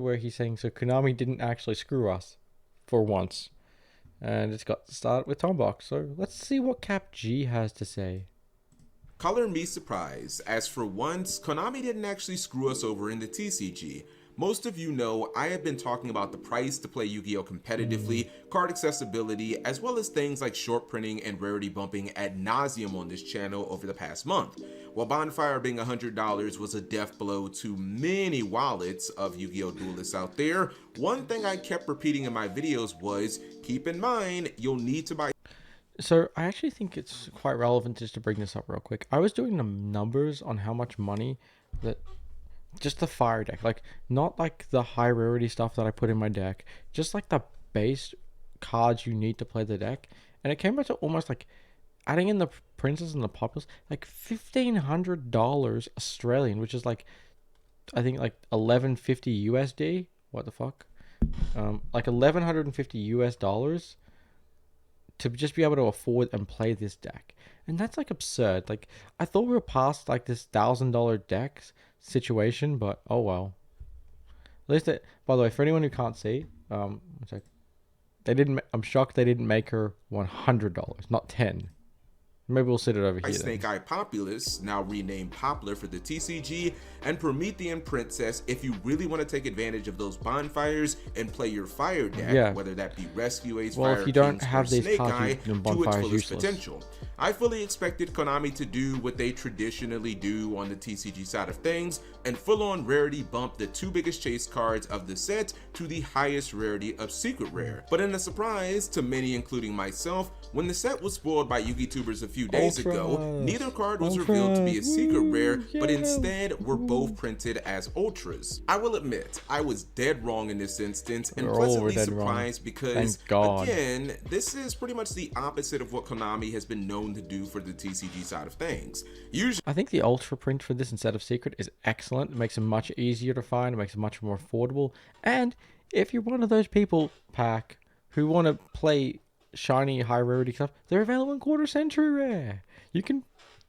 where he's saying, so Konami didn't actually screw us for once. And it's got to start with Tombox. So let's see what Cap G has to say. Color me surprised, as for once, Konami didn't actually screw us over in the TCG. Most of you know I have been talking about the price to play Yu-Gi-Oh! Competitively, card accessibility, as well as things like short printing and rarity bumping ad nauseum on this channel over the past month. While Bonfire being $100 was a death blow to many wallets of Yu-Gi-Oh! Duelists out there, one thing I kept repeating in my videos was, keep in mind, you'll need to buy. So I actually think it's quite relevant just to bring this up real quick. I was doing the numbers on how much money that just the fire deck, like not like the high rarity stuff that I put in my deck, just like the base cards you need to play the deck, and it came out to almost like adding in the princes and the populace, like $1,500 Australian, which is like I think like 1150 USD. What the fuck? Like 1150 US dollars to just be able to afford and play this deck. And that's like absurd. Like I thought we were past like this $1,000 decks situation, but oh well. At least it, by the way, for anyone who can't see, it's like they didn't. I'm shocked they didn't make her $100, not 10. Maybe we'll sit it over here then. Snake Eye Populace, now renamed Poplar for the TCG, and Promethean Princess if you really want to take advantage of those bonfires and play your fire deck, Yeah. whether that be Rescue Ace, Well, Fire if you don't Kings, have or these Snake cards, Eye then to its bonfire is fullest useless. potential. I fully expected Konami to do what they traditionally do on the TCG side of things, and full-on rarity bump the two biggest chase cards of the set to the highest rarity of Secret Rare. But in a surprise to many, including myself, when the set was spoiled by Yu-Gi-Tubers a few days ago, neither card was revealed to be a secret rare, but instead were both printed as ultras. I will admit, I was dead wrong in this instance, and pleasantly surprised because, again, this is pretty much the opposite of what Konami has been known to do for the TCG side of things. Usually, I think the ultra print for this instead of secret is excellent. It makes it much easier to find. It makes it much more affordable. And if you're one of those people, Pack, who want to play shiny high rarity stuff, they're available in quarter century rare. You can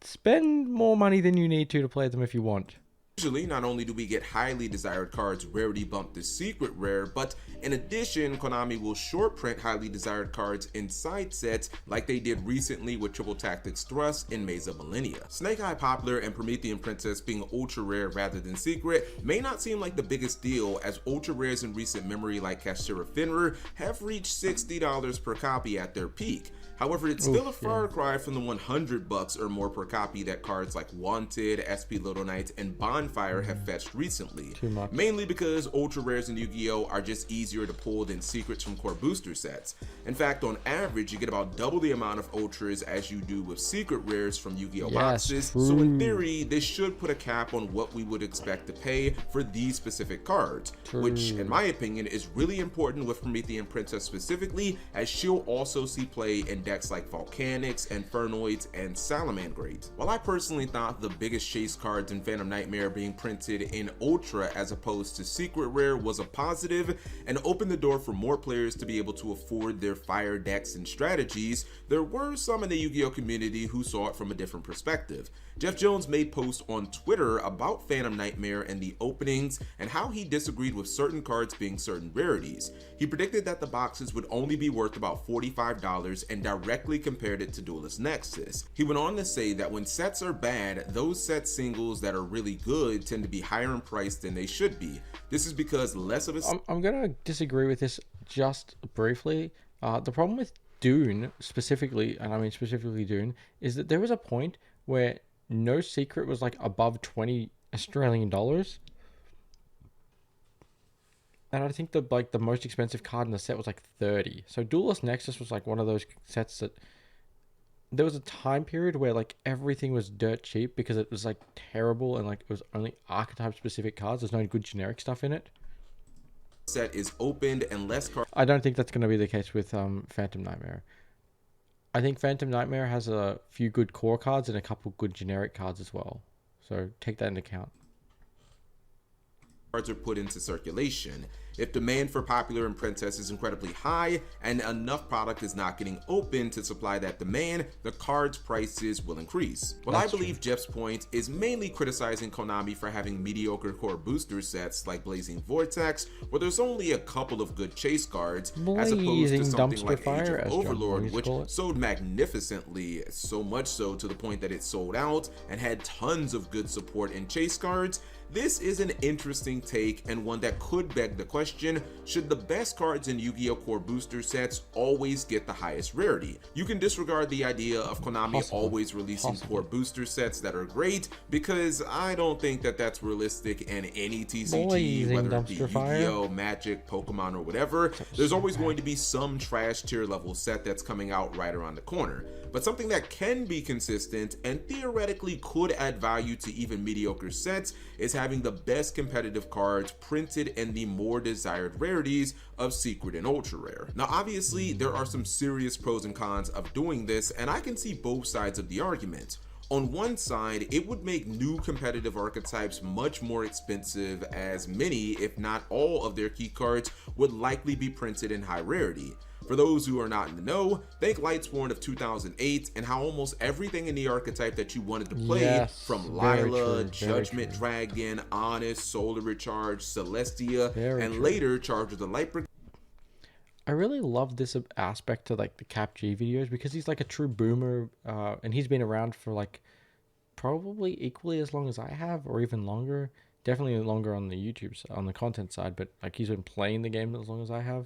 spend more money than you need to play them if you want. Usually, not only do we get highly desired cards rarity bump the secret rare, but in addition, Konami will short print highly desired cards inside sets like they did recently with Triple Tactics Thrust in Maze of Millennia. Snake Eye Poplar and Promethean Princess being ultra rare rather than secret may not seem like the biggest deal, as ultra rares in recent memory like Kashira Fenrir have reached $60 per copy at their peak. However, it's still a far cry from the $100 or more per copy that cards like Wanted, SP Little Knights, and Bonfire have fetched recently. Mainly because ultra rares in Yu-Gi-Oh! Are just easier to pull than secrets from core booster sets. In fact, on average, you get about double the amount of ultras as you do with secret rares from Yu-Gi-Oh! Boxes. So in theory, this should put a cap on what we would expect to pay for these specific cards, which in my opinion is really important with Promethean Princess specifically, as she'll also see play in decks like Volcanics, Infernoids, and Salamandrates. While I personally thought the biggest chase cards in Phantom Nightmare being printed in Ultra as opposed to Secret Rare was a positive and opened the door for more players to be able to afford their fire decks and strategies, there were some in the Yu-Gi-Oh! Community who saw it from a different perspective. Jeff Jones made posts on Twitter about Phantom Nightmare and the openings and how he disagreed with certain cards being certain rarities. He predicted that the boxes would only be worth about $45 and directly compared it to Duelist Nexus. He went on to say that when sets are bad, those set singles that are really good tend to be higher in price than they should be. This is because less of a... I'm gonna disagree with this just briefly. The problem with Dune specifically, and I mean specifically Dune, is that there was a point where no secret was like above 20 Australian dollars. And I think the most expensive card in the set was like 30. So Duelist Nexus was like one of those sets that there was a time period where like everything was dirt cheap because it was like terrible and like it was only archetype specific cards. There's no good generic stuff in it. Set is opened and less cards. I don't think that's going to be the case with Phantom Nightmare. I think Phantom Nightmare has a few good core cards and a couple good generic cards as well. So take that into account. Cards are put into circulation. If demand for popular and princess is incredibly high and enough product is not getting open to supply that demand, the card's prices will increase. Well, I That's true. believe Jeff's point is mainly criticizing Konami for having mediocre core booster sets like Blazing Vortex, where there's only a couple of good chase cards, as opposed to Blazing something dumpster like Age fire, of as John Moore Overlord, used to which call it. sold magnificently, so much so to the point that it sold out and had tons of good support in chase cards. This is an interesting take and one that could beg the question, should the best cards in Yu-Gi-Oh! Core booster sets always get the highest rarity? You can disregard the idea of Konami Possibly. always releasing core booster sets that are great, because I don't think that that's realistic in any TCG, Blazing whether it be dumpster fire. Yu-Gi-Oh!, Magic, Pokemon, or whatever. There's always going to be some trash tier level set that's coming out right around the corner. But something that can be consistent and theoretically could add value to even mediocre sets is having the best competitive cards printed in the more desired rarities of secret and ultra rare. Now obviously there are some serious pros and cons of doing this, and I can see both sides of the argument. On one side, it would make new competitive archetypes much more expensive, as many, if not all, of their key cards would likely be printed in high rarity. For those who are not in the know, think Lightsworn of 2008 and how almost everything in the archetype that you wanted to play, Yes, from very Lila, true, very Judgment true. Dragon, Honest, Solar Recharge, Celestia, Very and true. later Charge of the Light Brigade. I really love this aspect to like the Cap G videos because he's like a true boomer, and he's been around for like probably equally as long as I have, or even longer. Definitely longer on the YouTube on the content side, but like he's been playing the game as long as I have.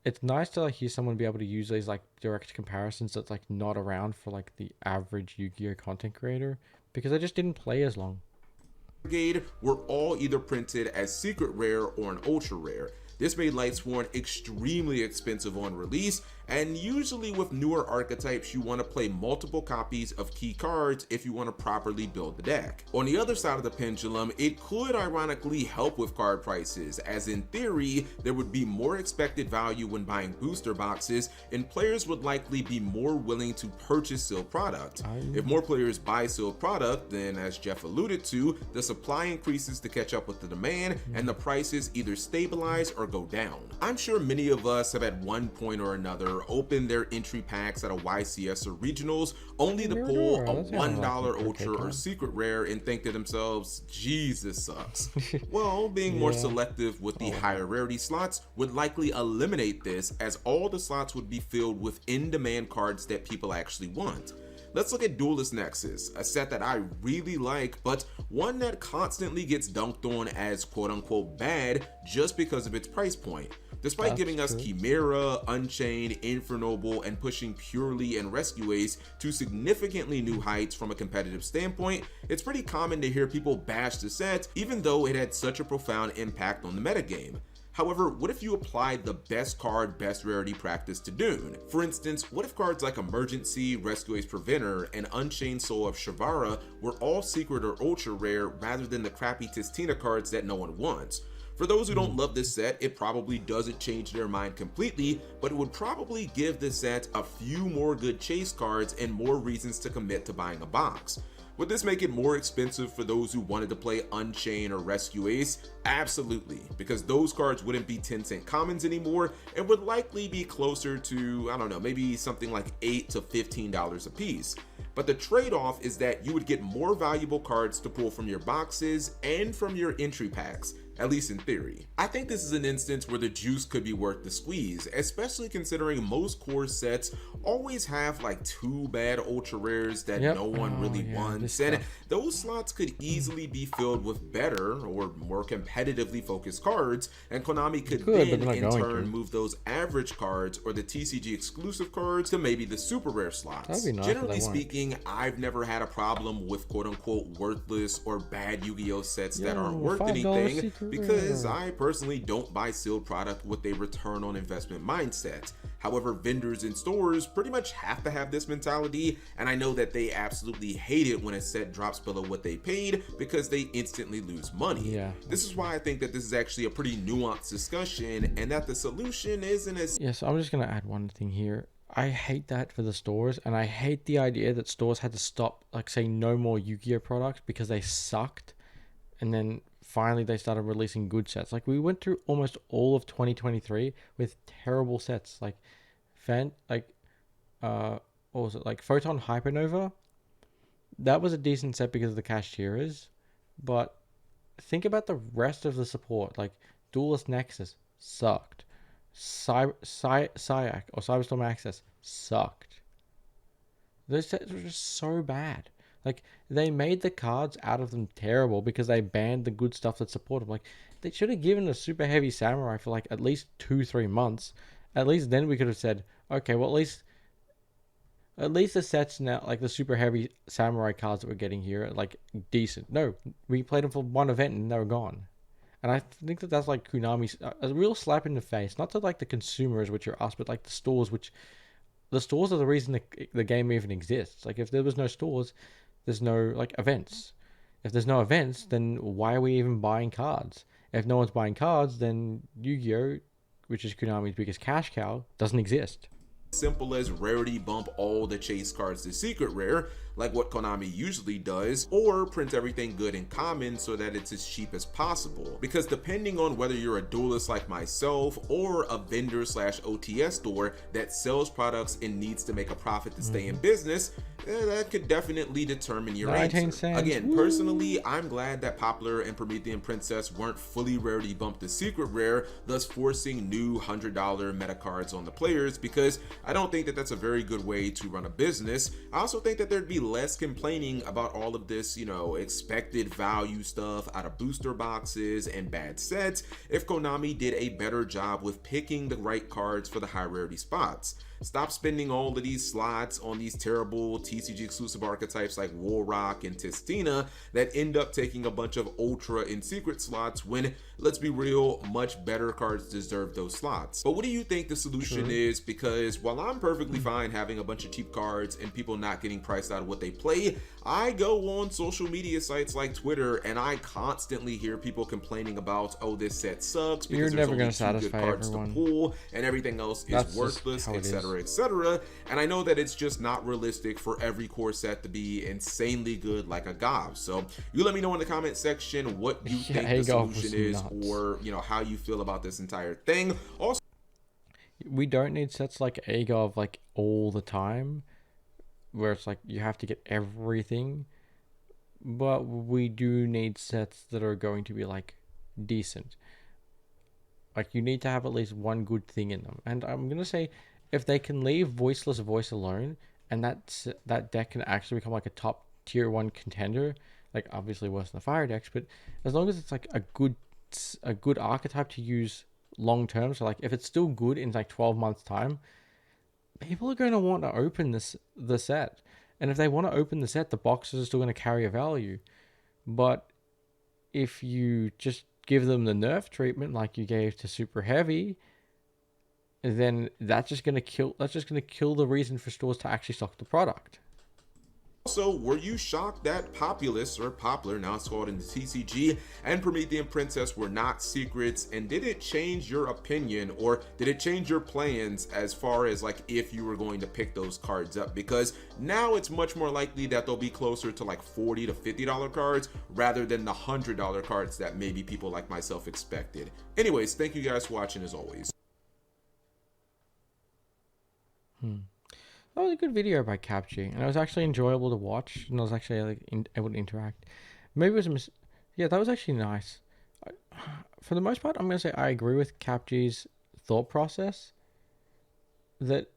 It's nice to like hear someone be able to use these like direct comparisons that's like not around for like the average Yu-Gi-Oh content creator, because I just didn't play as long. Brigade were all either printed as secret rare or an ultra rare. This made Lightsworn extremely expensive on release, and usually with newer archetypes you want to play multiple copies of key cards if you want to properly build the deck. On the other side of the pendulum, it could ironically help with card prices, as in theory there would be more expected value when buying booster boxes, and players would likely be more willing to purchase sealed product. If more players buy sealed product, then as Jeff alluded to, the supply increases to catch up with the demand, and the prices either stabilize or go down. I'm sure many of us have at one point or another opened their entry packs at a YCS or regionals only to pull a $1 ultra or secret rare and think to themselves, geez, this sucks. Well, being more selective with the higher rarity slots would likely eliminate this, as all the slots would be filled with in-demand cards that people actually want. Let's look at Duelist Nexus, a set that I really like, but one that constantly gets dunked on as quote-unquote bad just because of its price point. Despite giving us Chimera, Unchained, Infernoble, and pushing Purely and Rescue Ace to significantly new heights from a competitive standpoint, it's pretty common to hear people bash the set, even though it had such a profound impact on the metagame. However, what if you applied the best card, best rarity practice to Dune? For instance, what if cards like Emergency, Rescue Ace Preventer, and Unchained Soul of Shavara were all secret or ultra rare rather than the crappy Tistina cards that no one wants? For those who don't love this set, it probably doesn't change their mind completely, but it would probably give this set a few more good chase cards and more reasons to commit to buying a box. Would this make it more expensive for those who wanted to play Unchained or Rescue Ace? Absolutely, because those cards wouldn't be 10-cent commons anymore and would likely be closer to, I don't know, maybe something like $8 to $15 a piece. But the trade-off is that you would get more valuable cards to pull from your boxes and from your entry packs, at least in theory. I think this is an instance where the juice could be worth the squeeze, especially considering most core sets always have like 2 bad ultra rares that no one really wants, and those slots could easily be filled with better or more competitively focused cards, and Konami could then in turn move those average cards or the TCG exclusive cards to maybe the super rare slots. Generally speaking, I've never had a problem with quote-unquote worthless or bad Yu-Gi-Oh sets that aren't worth anything, because I personally don't buy sealed product with a return on investment mindset. However, vendors and stores pretty much have to have this mentality, and I know that they absolutely hate it when a set drops below what they paid because they instantly lose money. This is why I think that this is actually a pretty nuanced discussion, and that the solution isn't as... Yes, I'm just gonna add one thing here. I hate that for the stores, and I hate the idea that stores had to stop like saying no more Yu-Gi-Oh products because they sucked, and then finally they started releasing good sets. Like we went through almost all of 2023 with terrible sets. Like fan like what was it, like Photon Hypernova? That was a decent set because of the Cashiers, but think about the rest of the support. Like Duelist Nexus sucked. Syak or Cyberstorm Access sucked. Those sets were just so bad. Like they made the cards out of them terrible because they banned the good stuff that supported them. Like they should have given a super heavy samurai for like at least 2-3 months. At least then we could have said, okay, well at least the sets now, like the super heavy samurai cards that we're getting here, are like decent. No, we played them for one event and they were gone. And I think that that's like Konami's a real slap in the face, not to like the consumers, which are us, but like the stores, which the stores are the reason the game even exists. Like if there was no stores, there's no like events. If there's no events, then why are we even buying cards? If no one's buying cards, then Yu-Gi-Oh, which is Konami's biggest cash cow, doesn't exist. Simple as rarity bump all the chase cards to secret rare, like what Konami usually does, or print everything good and common so that it's as cheap as possible. Because depending on whether you're a duelist like myself or a vendor slash OTS store that sells products and needs to make a profit to stay in business, that could definitely determine your 19 answer. cents. Again, Woo. personally, I'm glad that Poplar and Promethean Princess weren't fully rarity bumped to secret rare, thus forcing new $100 meta cards on the players, because I don't think that that's a very good way to run a business. I also think that there'd be less complaining about all of this, expected value stuff out of booster boxes and bad sets if Konami did a better job with picking the right cards for the high rarity spots. Stop spending all of these slots on these terrible TCG exclusive archetypes like Warrock and Tistina that end up taking a bunch of ultra and secret slots when, let's be real, much better cards deserve those slots. But what do you think the solution is? Because while I'm perfectly fine having a bunch of cheap cards and people not getting priced out of what they play, I go on social media sites like Twitter and I constantly hear people complaining about, oh, this set sucks because You're there's never only gonna 2 good satisfy cards everyone. to pull and everything else is That's just worthless, how it is. etc., etc. And I know that it's just not realistic for every core set to be insanely good like a Gob. So you let me know in the comment section what you think the Agov was solution is, nuts. or how you feel about this entire thing. Also, We don't need sets like Agov like all the time, where it's like you have to get everything. But we do need sets that are going to be like decent. Like you need to have at least one good thing in them. And I'm gonna say, if they can leave Voiceless Voice alone, and that deck can actually become like a top tier 1 contender, like obviously worse than the fire decks, but as long as it's like a good archetype to use long term, so like if it's still good in like 12 months time, people are going to want to open the set. And if they want to open the set, the boxes are still going to carry a value. But if you just give them the nerf treatment like you gave to Super Heavy, then that's just going to kill the reason for stores to actually stock the product. were you shocked that Populous, or Poplar, now it's called in the TCG, and Promethean Princess were not secrets? And did it change your opinion, or did it change your plans as far as like if you were going to pick those cards up? Because now it's much more likely that they'll be closer to like $40 to $50 cards rather than the $100 cards that maybe people like myself expected. Anyways, thank you guys for watching as always. That was a good video by Capchi, and it was actually enjoyable to watch, and I was actually like able to interact. Maybe it was yeah, that was actually nice. For the most part, I'm gonna say I agree with Capchi's thought process that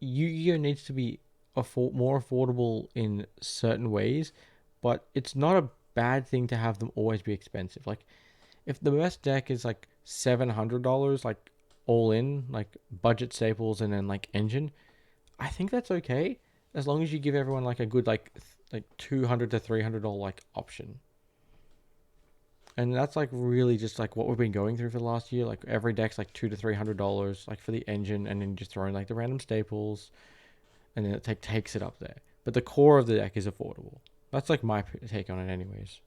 Yu-Gi-Oh needs to be more affordable in certain ways, but it's not a bad thing to have them always be expensive. Like if the best deck is like $700, like all in, like budget staples and then like engine, I think that's okay as long as you give everyone like a good like $200 to $300 like option. And that's like really just like what we've been going through for the last year. Like every deck's like $200 to $300 like for the engine, and then just throwing like the random staples, and then it takes it up there. But the core of the deck is affordable. That's like my take on it, anyways.